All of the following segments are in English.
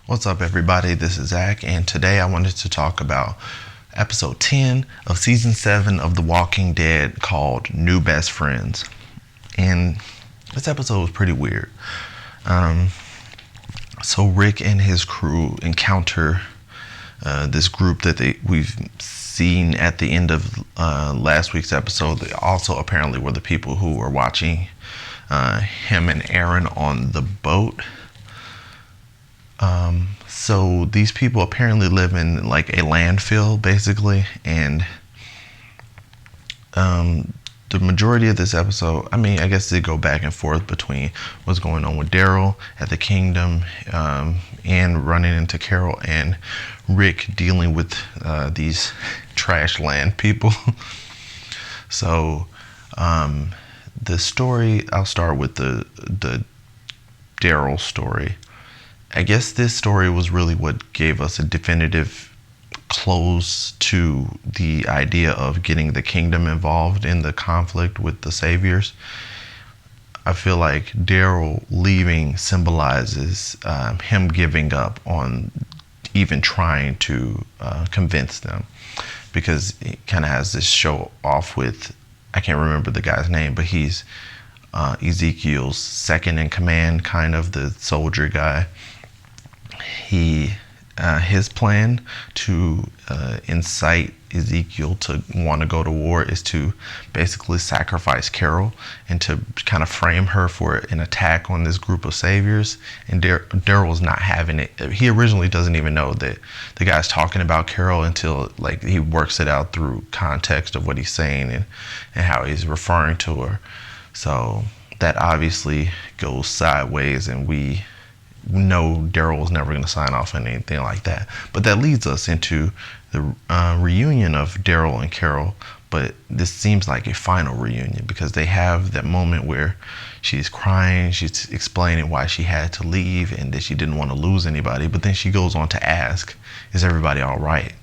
What's up, everybody? This is Zach, and today I wanted to talk about episode 10 of season 7 of The Walking Dead called New Best Friends. And this episode was pretty weird. So Rick and his crew encounter this group that we've seen at the end of last week's episode. They also apparently were the people who were watching him and Aaron on the boat. So these people apparently live in like a landfill, basically, and the majority of this episode, I guess they go back and forth between what's going on with Daryl at the Kingdom, and running into Carol, and Rick dealing with these trash land people. So the story, I'll start with the Daryl story. I guess this story was really what gave us a definitive close to the idea of getting the Kingdom involved in the conflict with the Saviors. I feel like Daryl leaving symbolizes him giving up on even trying to convince them, because it kind of has this show off with, I can't remember the guy's name, but he's Ezekiel's second in command, kind of the soldier guy. His plan to incite Ezekiel to want to go to war is to basically sacrifice Carol and to kind of frame her for an attack on this group of saviors. And Daryl's not having it. He originally doesn't even know that the guy's talking about Carol until like he works it out through context of what he's saying and how he's referring to her. So that obviously goes sideways, and we know Daryl was never going to sign off on anything like that. But that leads us into the reunion of Daryl and Carol. But this seems like a final reunion, because they have that moment where she's crying, she's explaining why she had to leave and that she didn't want to lose anybody. But then she goes on to ask, is everybody all right?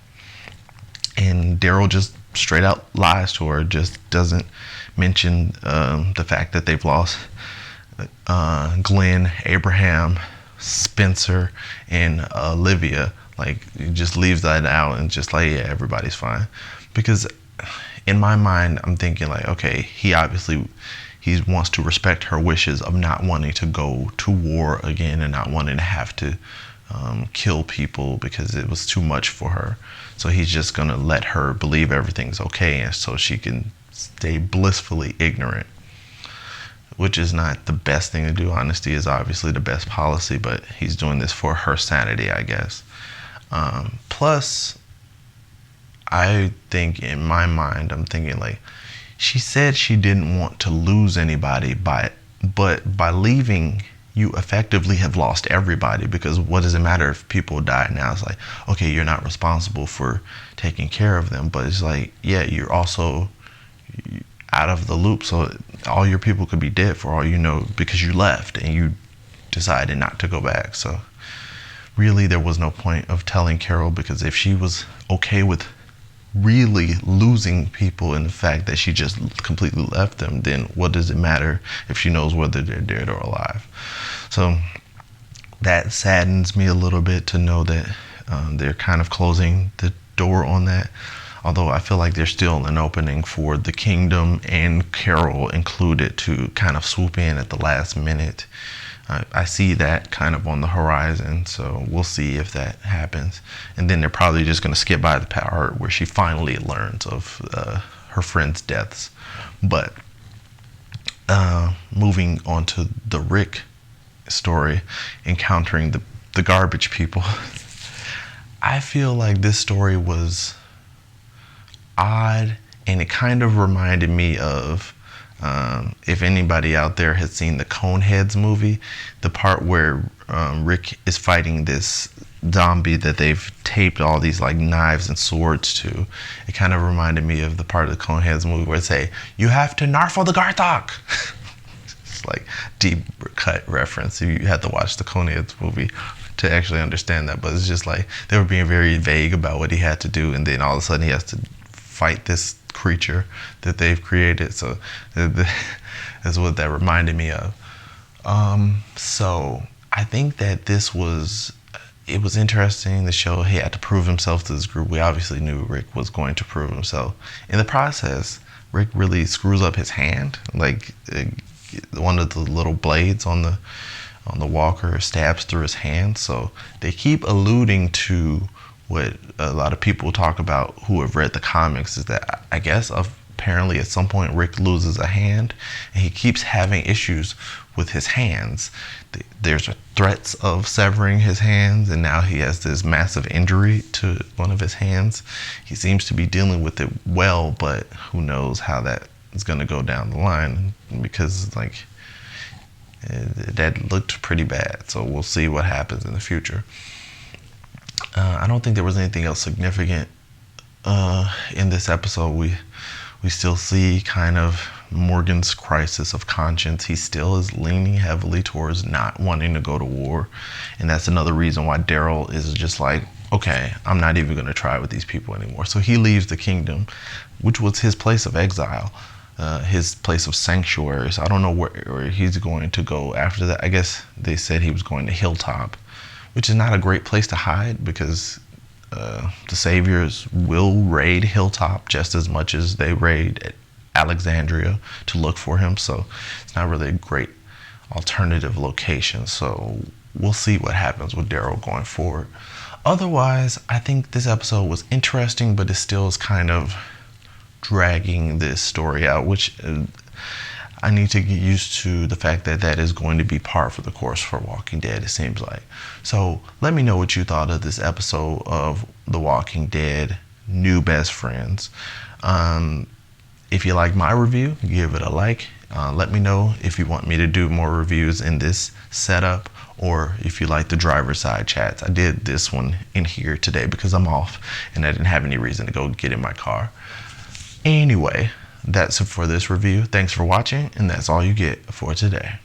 And Daryl just straight out lies to her, just doesn't mention the fact that they've lost Glenn, Abraham, Spencer, and Olivia. Like, he just leaves that out and just like, yeah, everybody's fine. Because in my mind, I'm thinking like, okay, he wants to respect her wishes of not wanting to go to war again and not wanting to have to kill people because it was too much for her. So he's just gonna let her believe everything's okay, and so she can stay blissfully ignorant, which is not the best thing to do. Honesty is obviously the best policy, but he's doing this for her sanity, I guess. Plus, I think in my mind, I'm thinking like, she said she didn't want to lose anybody, but by leaving, you effectively have lost everybody, because what does it matter if people die now? It's like, okay, you're not responsible for taking care of them, but it's like, yeah, you're also out of the loop, so all your people could be dead for all you know, because you left and you decided not to go back. So really there was no point of telling Carol, because if she was okay with really losing people and the fact that she just completely left them, then what does it matter if she knows whether they're dead or alive? So that saddens me a little bit to know that they're kind of closing the door on that. Although I feel like there's still an opening for the Kingdom and Carol included to kind of swoop in at the last minute. I see that kind of on the horizon, so we'll see if that happens. And then they're probably just going to skip by the part where she finally learns of her friends' deaths. But moving on to the Rick story, encountering the garbage people. I feel like this story was odd, and it kind of reminded me of, if anybody out there has seen the Coneheads movie, the part where Rick is fighting this zombie that they've taped all these like knives and swords to. It kind of reminded me of the part of the Coneheads movie where they say, you have to Narfle the Garthok. It's like deep cut reference. You had to watch the Coneheads movie to actually understand that, but it's just like they were being very vague about what he had to do, and then all of a sudden he has to fight this creature that they've created. So that's what that reminded me of. So I think that this was it was interesting. The show, he had to prove himself to this group. We obviously knew Rick was going to prove himself. In the process, Rick really screws up his hand. Like one of the little blades on the walker stabs through his hand. So they keep alluding to what a lot of people talk about who have read the comics, is that I guess apparently at some point Rick loses a hand and he keeps having issues with his hands. There's threats of severing his hands, and now he has this massive injury to one of his hands. He seems to be dealing with it well, but who knows how that is going to go down the line, because like that looked pretty bad. So we'll see what happens in the future. I don't think there was anything else significant in this episode. We still see kind of Morgan's crisis of conscience. He still is leaning heavily towards not wanting to go to war. And that's another reason why Daryl is just like, okay, I'm not even going to try with these people anymore. So he leaves the kingdom, which was his place of exile, his place of sanctuary. So I don't know where he's going to go after that. I guess they said he was going to Hilltop, which is not a great place to hide, because the Saviors will raid Hilltop just as much as they raid Alexandria to look for him. So it's not really a great alternative location. So we'll see what happens with Daryl going forward. Otherwise, I think this episode was interesting, but it still is kind of dragging this story out, which I need to get used to the fact that that is going to be par for the course for Walking Dead, it seems like. So let me know what you thought of this episode of The Walking Dead New Best Friends. If you like my review, give it a like. Let me know if you want me to do more reviews in this setup, or if you like the driver's side chats. I did this one in here today because I'm off and I didn't have any reason to go get in my car. Anyway, that's it for this review. Thanks for watching, and that's all you get for today.